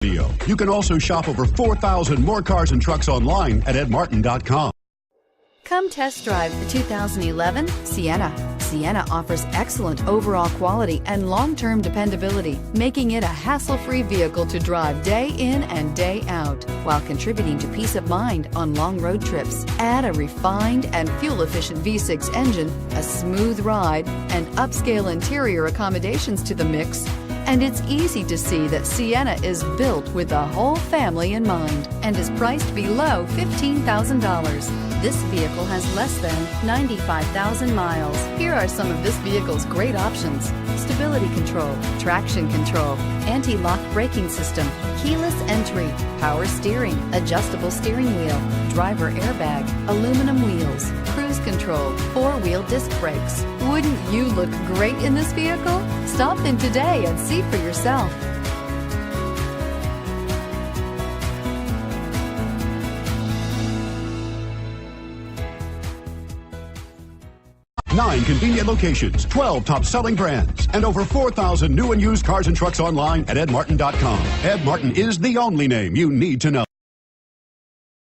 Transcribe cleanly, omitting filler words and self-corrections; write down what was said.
video. You can also shop over 4,000 more cars and trucks online at edmartin.com. Come test drive the 2011 Sienna. Sienna offers excellent overall quality and long-term dependability, making it a hassle-free vehicle to drive day in and day out, while contributing to peace of mind on long road trips. Add a refined and fuel-efficient V6 engine, a smooth ride, and upscale interior accommodations to the mix, and it's easy to see that Sienna is built with the whole family in mind and is priced below $15,000. This vehicle has less than 95,000 miles. Here are some of this vehicle's great options: stability control, traction control, anti-lock braking system, keyless entry, power steering, adjustable steering wheel, driver airbag, aluminum wheels, cruise control, four-wheel disc brakes. Wouldn't you look great in this vehicle? Stop in today and see for yourself. 9 convenient locations, 12 top-selling brands, and over 4,000 new and used cars and trucks online at edmartin.com. Ed Martin is the only name you need to know.